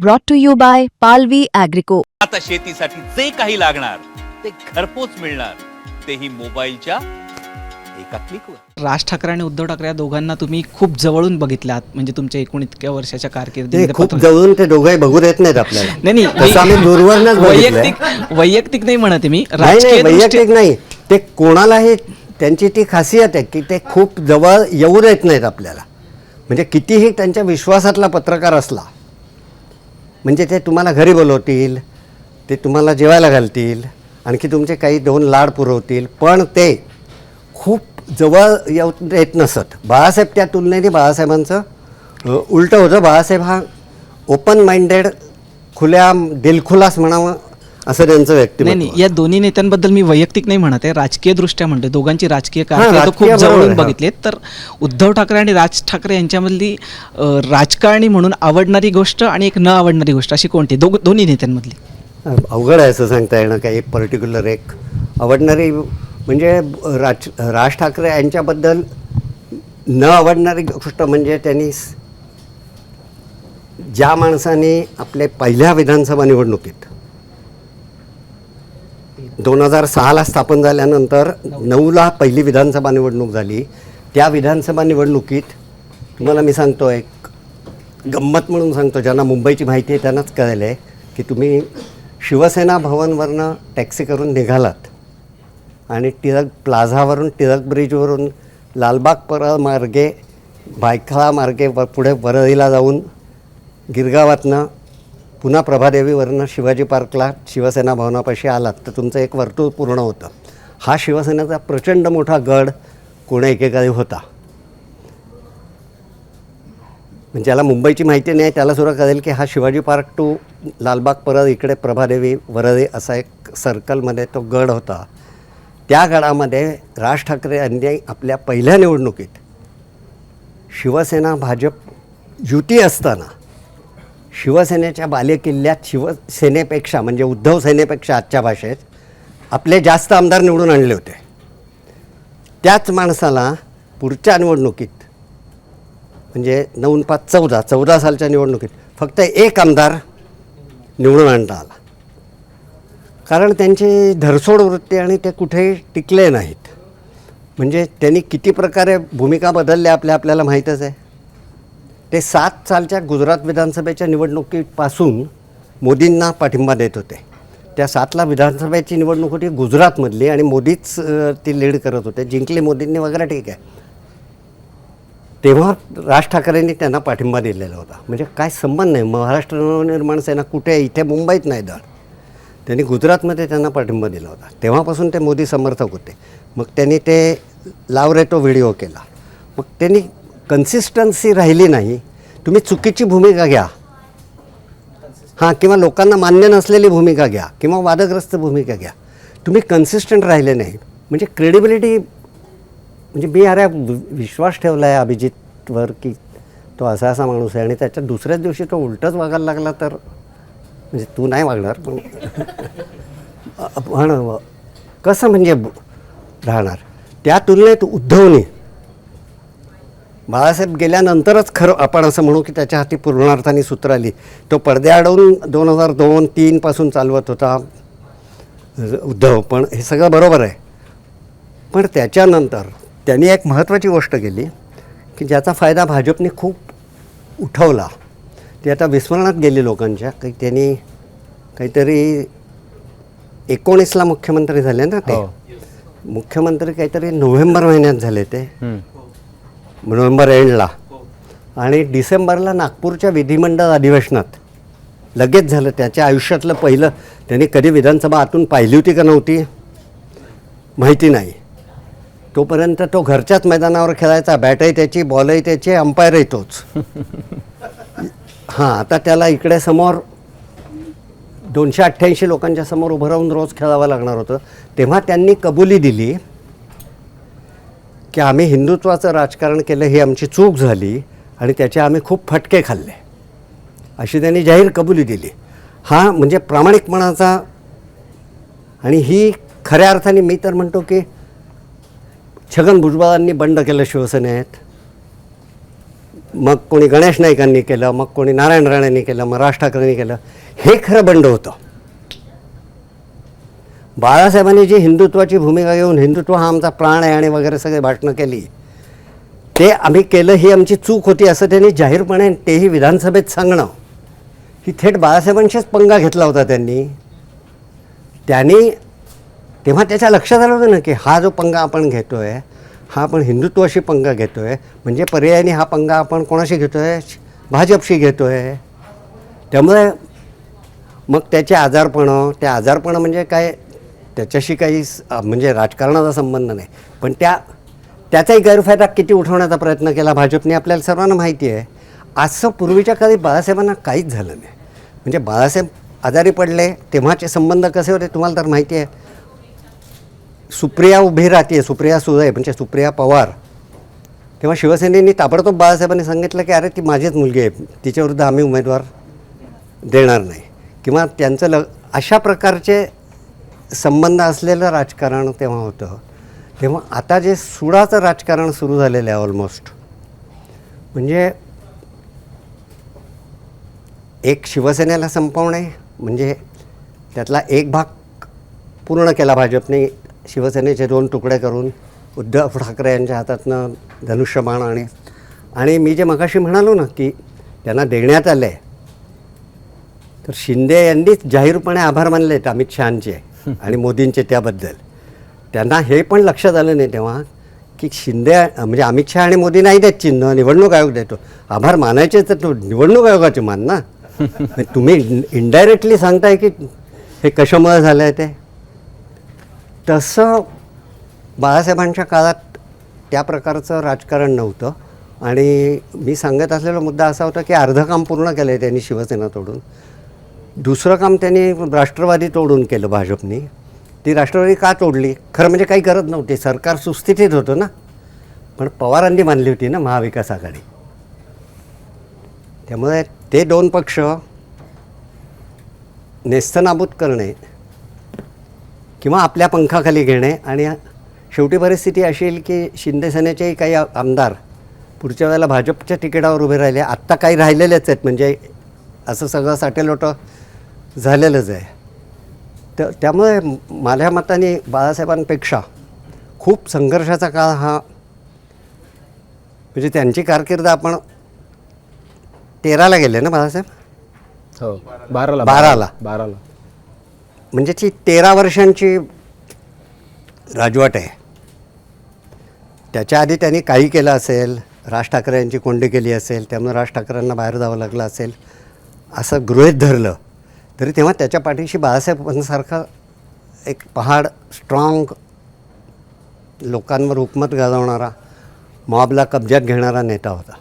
brought to you by Palvi Agrico. आता शेतीसाठी जे काही लागणार ते घरपोच मिळणार, तेही मोबाईलच्या एका क्लिकवर. राज ठाकरे आणि उद्धव ठाकरे या दोघांना तुम्ही खूप जवळून बघितलात, म्हणजे तुमच्या एकूण इतक्या वर्षाच्या ते कारकिर्दीमध्ये खूप जवळून ते दोघंही बघू देत नाहीत आपल्याला. नाही तसं आम्ही दूरवरनच बघितलंय. वैयक्तिक नाही म्हणते मी, नाही नाही, राजकीय वैयक्तिक नाही, ते कोणालाही त्यांची ती खासियत आहे की ते खूप जवळ येऊ देत नाहीत आपल्याला. म्हणजे कितीही त्यांच्या विश्वासातला पत्रकार असला म्हणजे ते तुम्हाला घरी बोलवतील, ते तुम्हाला जेवायला घालतील, आणखी तुमचे काही दोन लाड पुरवतील, पण ते खूप जवळ येऊ देत नसत. बाळासाहेब त्या तुलनेने बाळासाहेबांचं उलटं होतं. बाळासाहेब हा ओपन माइंडेड, खुल्या दिलखुलास म्हणावं असं त्यांचं व्यक्तिमत्व. नाही, या दोन्ही नेत्यांबद्दल मी वैयक्तिक नाही म्हणत आहे, राजकीय दृष्ट्या म्हणते. दोघांची राजकीय कारकीर्द राजकीय खूप जवळून बरोबर आहे. बघितलेत. तर उद्धव ठाकरे आणि राज ठाकरे यांच्यामधली राजकारणी म्हणून आवडणारी गोष्ट आणि एक न आवडणारी गोष्ट अशी कोणती दोन्ही नेत्यांमधली? अवघड आहे असं सांगता येणं काही एक पर्टिक्युलर एक आवडणारी. म्हणजे राज ठाकरे यांच्याबद्दल न आवडणारी गोष्ट म्हणजे त्यांनी ज्या माणसाने आपल्या पहिल्या विधानसभा निवडणुकीत 2006ला स्थापन झाल्यानंतर 9ला पहिली विधानसभा निवडणूक झाली. त्या विधानसभा निवडणुकीत तुम्हाला मी सांगतो, एक गंमत म्हणून सांगतो, ज्यांना मुंबईची माहिती आहे त्यांनाच कळलं आहे की तुम्ही शिवसेना भवनवरनं टॅक्सी करून निघालात आणि टिळक प्लाझावरून, टिळक ब्रिजवरून लालबाग परळ मार्गे, भायखळा मार्गे पुढे वरळीला जाऊन गिरगावातनं पुन्हा प्रभादेवीवरनं शिवाजी पार्कला शिवसेना भवनापाशी आलात तर तुमचं एक वर्तुळ पूर्ण होतं. हा शिवसेनेचा प्रचंड मोठा गड कोणा एकेकाळी होता. म्हणजे ज्याला मुंबईची माहिती नाही त्याला सुद्धा कळेल की हा शिवाजी पार्क टू लालबाग परळ इकडे प्रभादेवी वरळी असा एक सर्कलमध्ये तो गड होता. त्या गडामध्ये राज ठाकरे यांनी आपल्या पहिल्या निवडणुकीत शिवसेना भाजप युती असताना शिवसेनेच्या बालेकिल्ल्यात शिवसेनेपेक्षा म्हणजे उद्धव सेनेपेक्षा आजच्या भाषेत आपले जास्त आमदार निवडून आणले होते. त्याच माणसाला पुढच्या निवडणुकीत म्हणजे 9-5-14 सालच्या निवडणुकीत फक्त एक आमदार निवडून आणता आला. कारण त्यांची धरसोड वृत्ती आणि ते कुठेही टिकले नाहीत. म्हणजे त्यांनी किती प्रकारे भूमिका बदलल्या आपल्याला माहीतच आहे. ते 7 सालच्या गुजरात विधानसभेच्या निवडणुकीपासून मोदींना पाठिंबा देत होते. त्या 7ला विधानसभेची निवडणूक होती गुजरातमधली आणि मोदीच ती लीड करत होते. जिंकली मोदींनी वगैरे, ठीक आहे. तेव्हा राज ठाकरेंनी त्यांना पाठिंबा दिलेला होता. म्हणजे काय संबंध नाही, महाराष्ट्र नवनिर्माण सेना कुठे इथे मुंबईत नाही धड. त्यांनी गुजरातमध्ये त्यांना पाठिंबा दिला होता. तेव्हापासून ते मोदी समर्थक होते. मग त्यांनी ते लाव रे तो व्हिडिओ केला. मग त्यांनी कन्सिस्टन्सी राहिली नाही. तुम्ही चुकीची भूमिका घ्या, हां, किंवा लोकांना मान्य नसलेली भूमिका घ्या किंवा वादग्रस्त भूमिका घ्या, तुम्ही कन्सिस्टंट राहिले नाही. म्हणजे क्रेडिबिलिटी, म्हणजे मी अरे विश्वास ठेवला आहे अभिजितवर की तो असा माणूस आहे आणि त्याच्या दुसऱ्याच दिवशी तो उलटच वागायला लागला तर म्हणजे तू नाही वागणार पण कसं म्हणजे राहणार. त्या तुलनेत उद्धवने बाळासाहेब गेल्यानंतरच खरं आपण असं म्हणू की त्याच्या हाती पूर्णार्थाने सूत्र आली. तो पडद्याआडून 2002-03 पासून चालवत होता उद्धव, पण हे सगळं बरोबर आहे. पण त्याच्यानंतर त्यांनी एक महत्त्वाची गोष्ट केली की ज्याचा फायदा भाजपने खूप उठवला. ती आता विस्मरणात गेली लोकांच्या. काही त्यांनी काहीतरी 19ला मुख्यमंत्री झाले ना, ते मुख्यमंत्री काहीतरी नोव्हेंबर महिन्यात झाले, ते नोव्हेंबर एंडला, आणि डिसेंबरला नागपूरच्या विधिमंडळ अधिवेशनात लगेच झालं. त्याच्या आयुष्यातलं पहिलं. त्यांनी कधी विधानसभा आतून पाहिली होती का नव्हती माहिती नाही. तोपर्यंत तो घरच्याच मैदानावर खेळायचा. बॅटही त्याची, बॉलही त्याची, अंपायरही तोच. हां, आता त्याला इकडे समोर 288 लोकांच्या समोर उभं राहून रोज खेळावं लागणार होतं. तेव्हा त्यांनी कबुली दिली की आम्ही हिंदुत्वाचं राजकारण केलं, ही आमची चूक झाली आणि त्याचे आम्ही खूप फटके खाल्ले, अशी त्यांनी जाहीर कबुली दिली. हा म्हणजे प्रामाणिकपणाचा. आणि ही खऱ्या अर्थाने मी तर म्हणतो की छगन भुजबळांनी बंड केलं शिवसेनेत, मग कोणी गणेश नाईकांनी केलं, मग कोणी नारायण राणेंनी केलं, मग राज ठाकरेंनी केलं. हे खरं बंड होतं. बाळासाहेबांनी जी हिंदुत्वाची भूमिका घेऊन हिंदुत्व हा आमचा प्राण आहे आणि वगैरे सगळे भाषणं केली, ते आम्ही केलं ही आमची चूक होती असं त्यांनी जाहीरपणे तेही विधानसभेत सांगणं, ही थेट बाळासाहेबांशीच पंगा घेतला होता त्यांनी. तेव्हा त्याच्या लक्षात आलं होतं ना की हा जो पंगा आपण घेतो आहे हा आपण हिंदुत्वाशी पंगा घेतो आहे, म्हणजे पर्यायाने हा पंगा आपण कोणाशी घेतो आहे, भाजपशी घेतो आहे. त्यामुळे मग त्याचे त्या आजारपणं म्हणजे काय, त्याच्याशी काही म्हणजे राजकारणाचा संबंध नाही, पण त्याचाही गैरफायदा किती उठवण्याचा प्रयत्न केला भाजपने आपल्याला सर्वांना माहिती आहे. असं पूर्वीच्या काळी बाळासाहेबांना काहीच झालं नाही. म्हणजे बाळासाहेब आजारी पडले तेव्हाचे संबंध कसे होते तुम्हाला तर माहिती आहे. सुप्रिया उभी राहते, सुप्रिया सुळे म्हणजे सुप्रिया पवार, तेव्हा शिवसेनेने ताबडतोब बाळासाहेबांनी सांगितलं की अरे ती माझीच मुलगी आहे, तिच्याविरुद्ध आम्ही उमेदवार देणार नाही, किंवा त्यांचं अशा प्रकारचे संबंध असलेलं राजकारण तेव्हा होतं. तेव्हा आता जे सुडाचं राजकारण सुरू झालेलं आहे ऑलमोस्ट, म्हणजे एक शिवसेनेला संपवणे, म्हणजे त्यातला एक भाग पूर्ण केला भाजपने, शिवसेनेचे 2 तुकडे करून उद्धव ठाकरे यांच्या हातातनं धनुष्यबाण आणि मी जे मगाशी म्हणालो ना की त्यांना देण्यात आलं आहे, तर शिंदे यांनीच जाहीरपणे आभार मानले आहेत अमित शहांचे आणि मोदींचे त्याबद्दल. त्यांना हे पण लक्षात आलं नाही तेव्हा की शिंदे म्हणजे अमित शहा आणि मोदी नाही देत चिन्ह, निवडणूक आयोग देतो. आभार मानायचे तर तो निवडणूक आयोगाचे मान ना. तुम्ही इनडायरेक्टली सांगताय की हे कशामुळे झालं आहे ते. तसं बाळासाहेबांच्या काळात त्या प्रकारचं राजकारण नव्हतं. आणि मी सांगत असलेला मुद्दा असा होता की अर्धं काम पूर्ण केलं आहे त्यांनी शिवसेना तोडून, दुसरं काम त्यांनी राष्ट्रवादी तोडून केलं भाजपनी. ती राष्ट्रवादी का तोडली, खरं म्हणजे काही गरज नव्हती, सरकार सुस्थितीत होतं ना, पण पवारांनी मानली होती ना महाविकास आघाडी. त्यामुळे ते 2 पक्ष नेस्तनाबूत करणे किंवा आपल्या पंखाखाली घेणे, आणि शेवटी परिस्थिती अशी येईल की शिंदेसेनेचेही काही आमदार पुढच्या वेळेला भाजपच्या तिकिटावर उभे राहिले. आत्ता काही राहिलेलेच आहेत, म्हणजे असं सगळं साटेलोटं झालेलंच आहे. तर त्यामुळे माझ्या मताने बाळासाहेबांपेक्षा खूप संघर्षाचा काळ हा, म्हणजे त्यांची कारकीर्द आपण 13ला गेले ना बाळासाहेब, हो 12ला म्हणजे ती 13 वर्षांची राजवट आहे. त्याच्या आधी त्यांनी काही केलं असेल, राज ठाकरे यांची कोंडी केली असेल, त्यामुळे राज ठाकरेंना बाहेर जावं लागलं असेल असं गृहीत धरलं तरी तेव्हा त्याच्या पाठीशी बाळासाहेबांसारखा एक पहाड स्ट्रॉंग, लोकांवर हुकूमत गाजवणारा, मॉबला कब्जात घेणारा नेता होता.